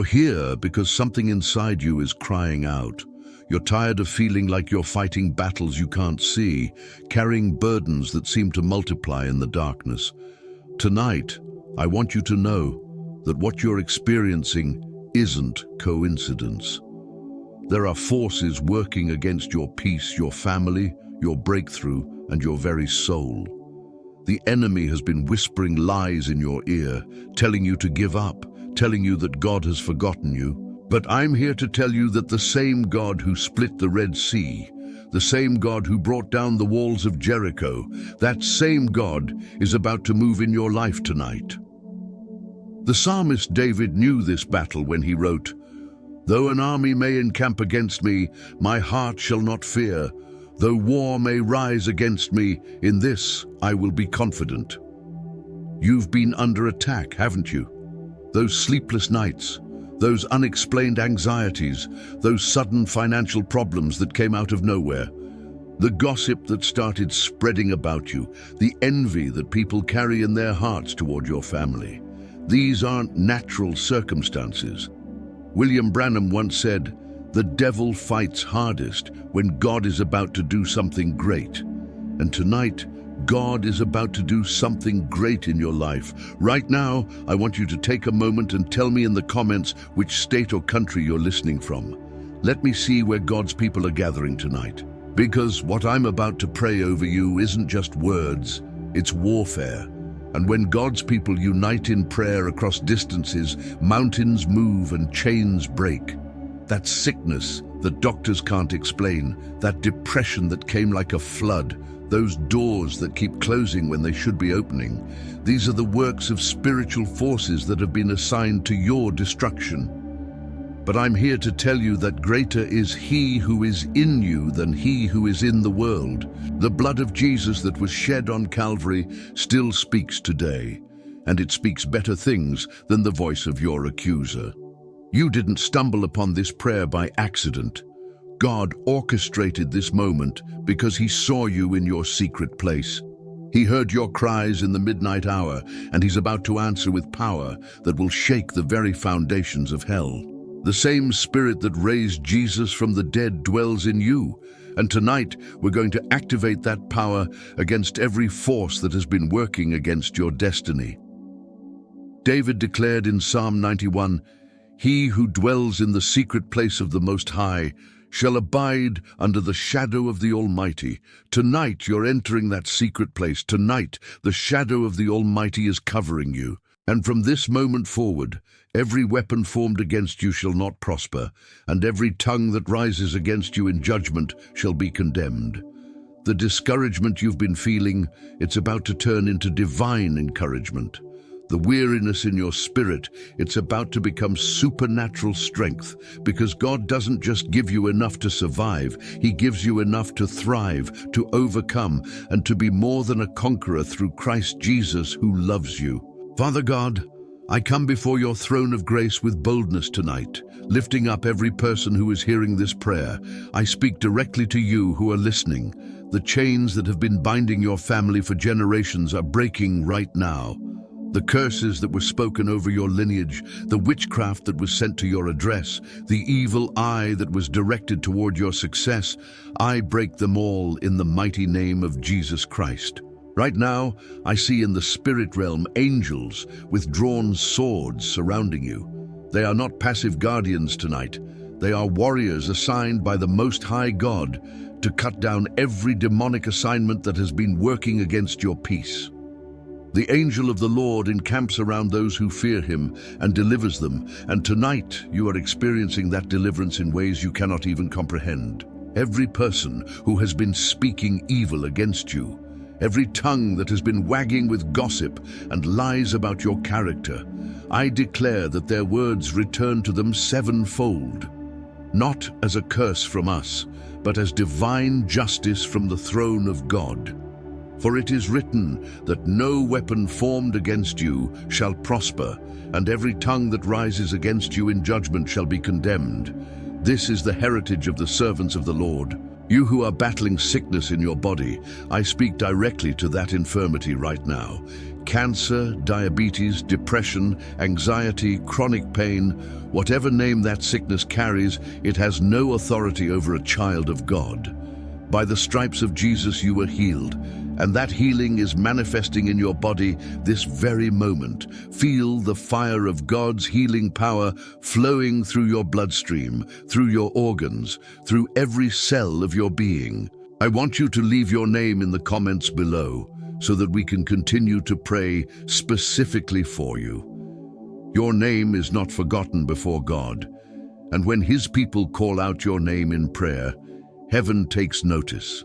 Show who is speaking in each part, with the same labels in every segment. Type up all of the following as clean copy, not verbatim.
Speaker 1: You're here because something inside you is crying out. You're tired of feeling like you're fighting battles you can't see, carrying burdens that seem to multiply in the darkness. Tonight, I want you to know that what you're experiencing isn't coincidence. There are forces working against your peace, your family, your breakthrough, and your very soul. The enemy has been whispering lies in your ear, telling you to give up, telling you that God has forgotten you. But I'm here to tell you that the same God who split the Red Sea, the same God who brought down the walls of Jericho, that same God is about to move in your life tonight. The psalmist David knew this battle when he wrote, "Though an army may encamp against me, my heart shall not fear. Though war may rise against me, in this I will be confident." You've been under attack, haven't you? Those sleepless nights, those unexplained anxieties, those sudden financial problems that came out of nowhere, the gossip that started spreading about you, the envy that people carry in their hearts toward your family. These aren't natural circumstances. William Branham once said, "The devil fights hardest when God is about to do something great." And tonight, God is about to do something great in your life. Right now, I want you to take a moment and tell me in the comments which state or country you're listening from. Let me see where God's people are gathering tonight. Because what I'm about to pray over you isn't just words, it's warfare. And when God's people unite in prayer across distances, mountains move and chains break. That sickness that doctors can't explain, that depression that came like a flood, those doors that keep closing when they should be opening, these are the works of spiritual forces that have been assigned to your destruction. But I'm here to tell you that greater is He who is in you than he who is in the world. The blood of Jesus that was shed on Calvary still speaks today, and it speaks better things than the voice of your accuser. You didn't stumble upon this prayer by accident. God orchestrated this moment because He saw you in your secret place. He heard your cries in the midnight hour, and He's about to answer with power that will shake the very foundations of hell. The same Spirit that raised Jesus from the dead dwells in you, and tonight we're going to activate that power against every force that has been working against your destiny. David declared in Psalm 91, "He who dwells in the secret place of the Most High shall abide under the shadow of the Almighty." Tonight you're entering that secret place. Tonight the shadow of the Almighty is covering you. And from this moment forward, every weapon formed against you shall not prosper, and every tongue that rises against you in judgment shall be condemned. The discouragement you've been feeling, it's about to turn into divine encouragement. The weariness in your spirit, it's about to become supernatural strength, because God doesn't just give you enough to survive, He gives you enough to thrive, to overcome, and to be more than a conqueror through Christ Jesus who loves you. Father God, I come before your throne of grace with boldness tonight, lifting up every person who is hearing this prayer. I speak directly to you who are listening. The chains that have been binding your family for generations are breaking right now. The curses that were spoken over your lineage, the witchcraft that was sent to your address, the evil eye that was directed toward your success, I break them all in the mighty name of Jesus Christ. Right now, I see in the spirit realm angels with drawn swords surrounding you. They are not passive guardians tonight. They are warriors assigned by the Most High God to cut down every demonic assignment that has been working against your peace. The angel of the Lord encamps around those who fear Him and delivers them, and tonight you are experiencing that deliverance in ways you cannot even comprehend. Every person who has been speaking evil against you, every tongue that has been wagging with gossip and lies about your character, I declare that their words return to them sevenfold, not as a curse from us, but as divine justice from the throne of God. For it is written that no weapon formed against you shall prosper, and every tongue that rises against you in judgment shall be condemned. This is the heritage of the servants of the Lord. You who are battling sickness in your body, I speak directly to that infirmity right now. Cancer, diabetes, depression, anxiety, chronic pain, whatever name that sickness carries, it has no authority over a child of God. By the stripes of Jesus you were healed, and that healing is manifesting in your body this very moment. Feel the fire of God's healing power flowing through your bloodstream, through your organs, through every cell of your being. I want you to leave your name in the comments below so that we can continue to pray specifically for you. Your name is not forgotten before God, and when His people call out your name in prayer, heaven takes notice.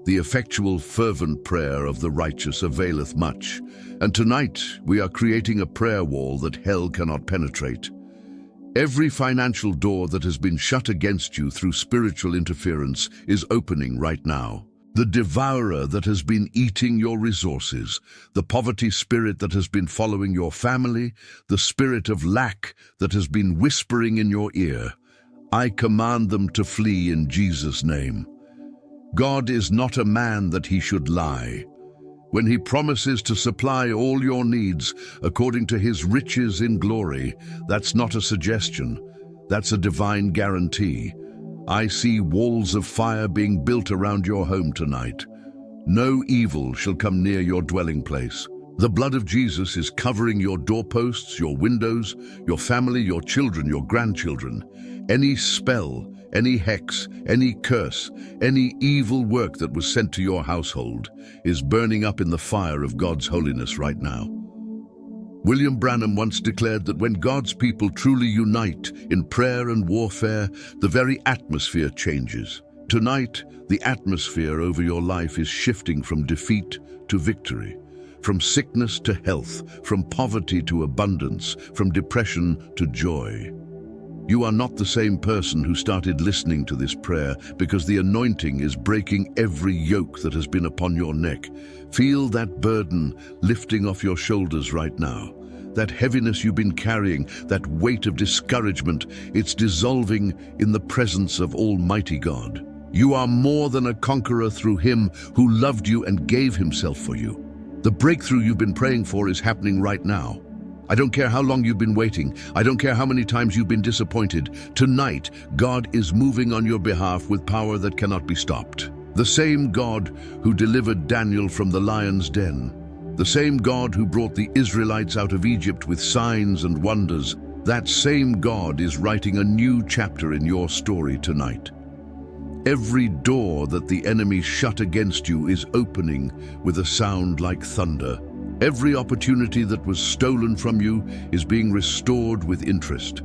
Speaker 1: The effectual, fervent prayer of the righteous availeth much, and tonight we are creating a prayer wall that hell cannot penetrate. Every financial door that has been shut against you through spiritual interference is opening right now. The devourer that has been eating your resources, the poverty spirit that has been following your family, the spirit of lack that has been whispering in your ear, I command them to flee in Jesus' name. God is not a man that He should lie. When He promises to supply all your needs according to His riches in glory, that's not a suggestion, that's a divine guarantee. I see walls of fire being built around your home tonight. No evil shall come near your dwelling place. The blood of Jesus is covering your doorposts, your windows, your family, your children, your grandchildren. Any spell, any hex, any curse, any evil work that was sent to your household is burning up in the fire of God's holiness right now. William Branham once declared that when God's people truly unite in prayer and warfare, the very atmosphere changes. Tonight, the atmosphere over your life is shifting from defeat to victory, from sickness to health, from poverty to abundance, from depression to joy. You are not the same person who started listening to this prayer because the anointing is breaking every yoke that has been upon your neck. Feel that burden lifting off your shoulders right now. That heaviness you've been carrying, that weight of discouragement, it's dissolving in the presence of Almighty God. You are more than a conqueror through Him who loved you and gave Himself for you. The breakthrough you've been praying for is happening right now. I don't care how long you've been waiting. I don't care how many times you've been disappointed. Tonight, God is moving on your behalf with power that cannot be stopped. The same God who delivered Daniel from the lion's den, the same God who brought the Israelites out of Egypt with signs and wonders, that same God is writing a new chapter in your story tonight. Every door that the enemy shut against you is opening with a sound like thunder. Every opportunity that was stolen from you is being restored with interest.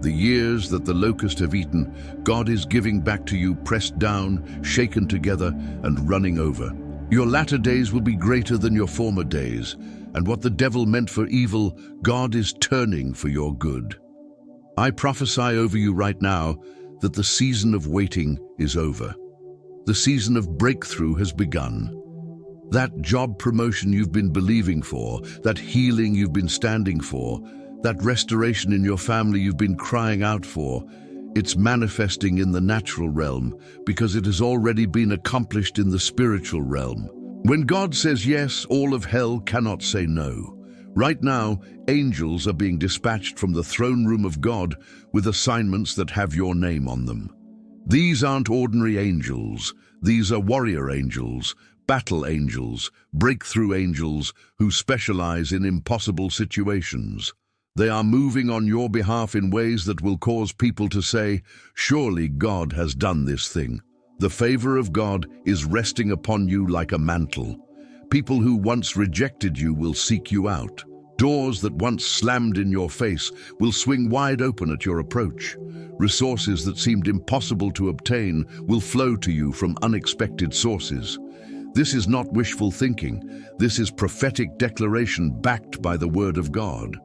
Speaker 1: The years that the locusts have eaten, God is giving back to you, pressed down, shaken together, and running over. Your latter days will be greater than your former days, and what the devil meant for evil, God is turning for your good. I prophesy over you right now that the season of waiting is over. The season of breakthrough has begun. That job promotion you've been believing for, that healing you've been standing for, that restoration in your family you've been crying out for, it's manifesting in the natural realm because it has already been accomplished in the spiritual realm. When God says yes, all of hell cannot say no. Right now, angels are being dispatched from the throne room of God with assignments that have your name on them. These aren't ordinary angels. These are warrior angels, battle angels, breakthrough angels who specialize in impossible situations. They are moving on your behalf in ways that will cause people to say, surely God has done this thing. The favor of God is resting upon you like a mantle. People who once rejected you will seek you out. Doors that once slammed in your face will swing wide open at your approach. Resources that seemed impossible to obtain will flow to you from unexpected sources. This is not wishful thinking. This is prophetic declaration backed by the Word of God.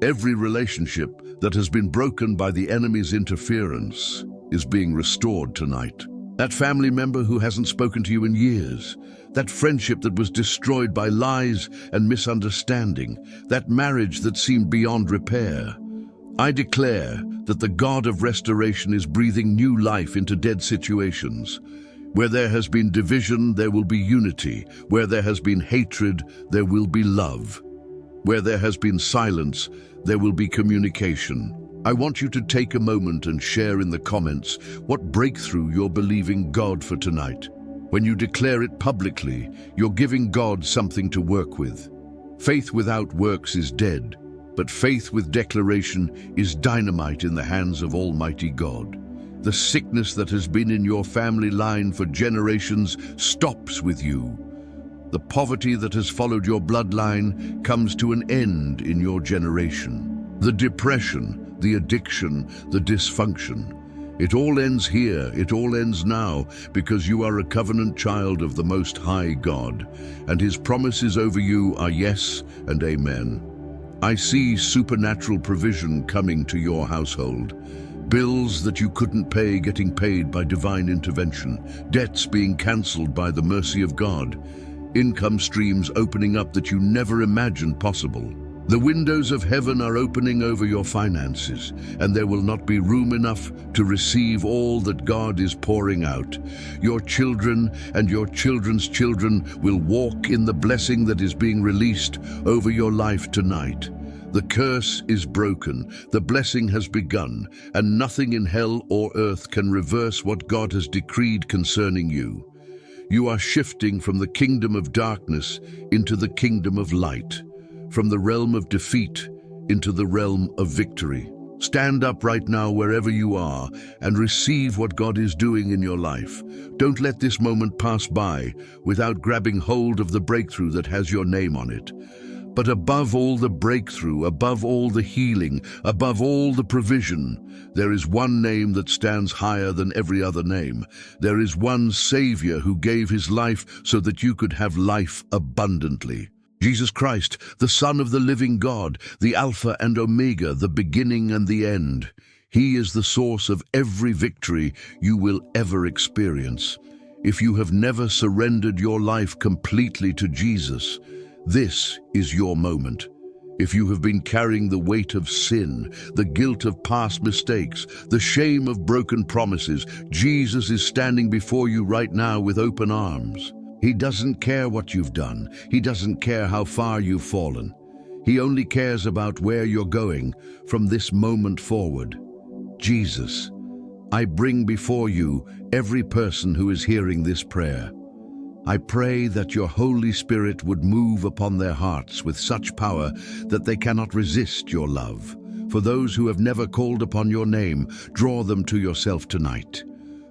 Speaker 1: Every relationship that has been broken by the enemy's interference is being restored tonight. That family member who hasn't spoken to you in years, that friendship that was destroyed by lies and misunderstanding, that marriage that seemed beyond repair. I declare that the God of restoration is breathing new life into dead situations. Where there has been division, there will be unity. Where there has been hatred, there will be love. Where there has been silence, there will be communication. I want you to take a moment and share in the comments what breakthrough you're believing God for tonight. When you declare it publicly, you're giving God something to work with. Faith without works is dead, but faith with declaration is dynamite in the hands of Almighty God. The sickness that has been in your family line for generations stops with you. The poverty that has followed your bloodline comes to an end in your generation. The depression, the addiction, the dysfunction. It all ends here, it all ends now, because you are a covenant child of the Most High God, and His promises over you are yes and amen. I see supernatural provision coming to your household. Bills that you couldn't pay getting paid by divine intervention, debts being cancelled by the mercy of God, income streams opening up that you never imagined possible. The windows of heaven are opening over your finances, and there will not be room enough to receive all that God is pouring out. Your children and your children's children will walk in the blessing that is being released over your life tonight. The curse is broken, the blessing has begun, and nothing in hell or earth can reverse what God has decreed concerning you. You are shifting from the kingdom of darkness into the kingdom of light, from the realm of defeat into the realm of victory. Stand up right now wherever you are and receive what God is doing in your life. Don't let this moment pass by without grabbing hold of the breakthrough that has your name on it. But above all the breakthrough, above all the healing, above all the provision, there is one name that stands higher than every other name. There is one Savior who gave His life so that you could have life abundantly. Jesus Christ, the Son of the living God, the Alpha and Omega, the beginning and the end. He is the source of every victory you will ever experience. If you have never surrendered your life completely to Jesus, this is your moment. If you have been carrying the weight of sin, the guilt of past mistakes, the shame of broken promises, Jesus is standing before you right now with open arms. He doesn't care what you've done. He doesn't care how far you've fallen. He only cares about where you're going from this moment forward. Jesus, I bring before you every person who is hearing this prayer. I pray that your Holy Spirit would move upon their hearts with such power that they cannot resist your love. For those who have never called upon your name, draw them to yourself tonight.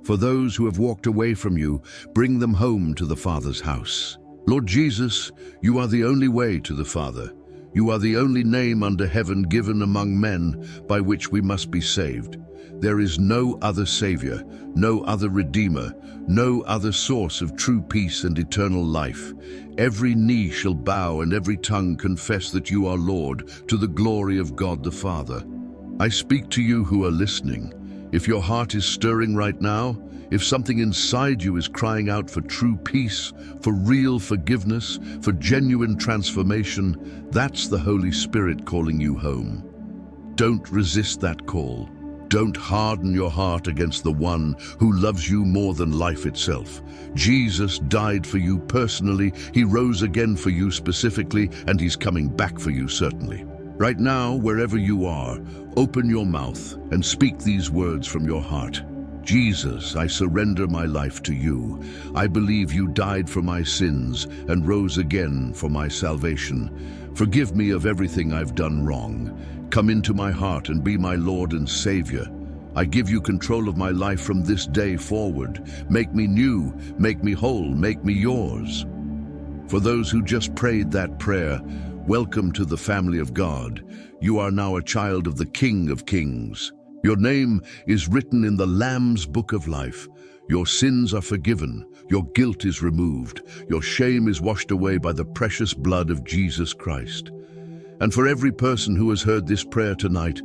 Speaker 1: For those who have walked away from you, bring them home to the Father's house. Lord Jesus, you are the only way to the Father. You are the only name under heaven given among men by which we must be saved. There is no other Savior, no other Redeemer, no other source of true peace and eternal life. Every knee shall bow and every tongue confess that you are Lord, to the glory of God the Father. I speak to you who are listening. If your heart is stirring right now, if something inside you is crying out for true peace, for real forgiveness, for genuine transformation, that's the Holy Spirit calling you home. Don't resist that call. Don't harden your heart against the one who loves you more than life itself. Jesus died for you personally, He rose again for you specifically, and He's coming back for you certainly. Right now, wherever you are, open your mouth and speak these words from your heart. Jesus, I surrender my life to you. I believe you died for my sins and rose again for my salvation. Forgive me of everything I've done wrong. Come into my heart and be my Lord and Savior. I give you control of my life from this day forward. Make me new, make me whole, make me yours. For those who just prayed that prayer, welcome to the family of God. You are now a child of the King of Kings. Your name is written in the Lamb's Book of Life. Your sins are forgiven. Your guilt is removed. Your shame is washed away by the precious blood of Jesus Christ. And for every person who has heard this prayer tonight,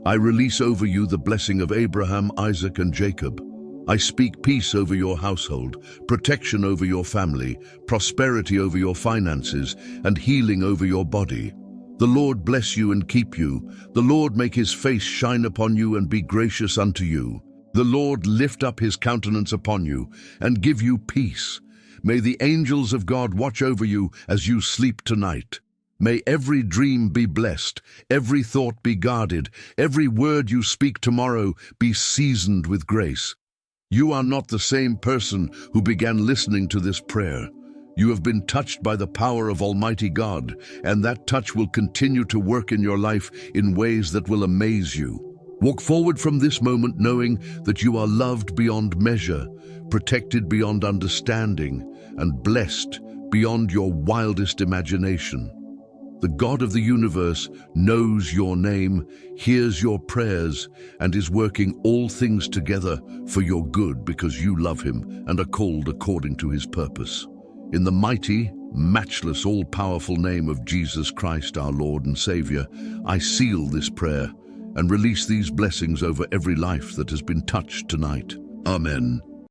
Speaker 1: I release over you the blessing of Abraham, Isaac, and Jacob. I speak peace over your household, protection over your family, prosperity over your finances, and healing over your body. The Lord bless you and keep you. The Lord make His face shine upon you and be gracious unto you. The Lord lift up his countenance upon you and give you peace. May the angels of God watch over you as you sleep tonight. May every dream be blessed, every thought be guarded, every word you speak tomorrow be seasoned with grace. You are not the same person who began listening to this prayer. You have been touched by the power of Almighty God, and that touch will continue to work in your life in ways that will amaze you. Walk forward from this moment knowing that you are loved beyond measure, protected beyond understanding, and blessed beyond your wildest imagination. The God of the universe knows your name, hears your prayers, and is working all things together for your good because you love him and are called according to his purpose. In the mighty, matchless, all-powerful name of Jesus Christ, our Lord and Savior, I seal this prayer and release these blessings over every life that has been touched tonight. Amen.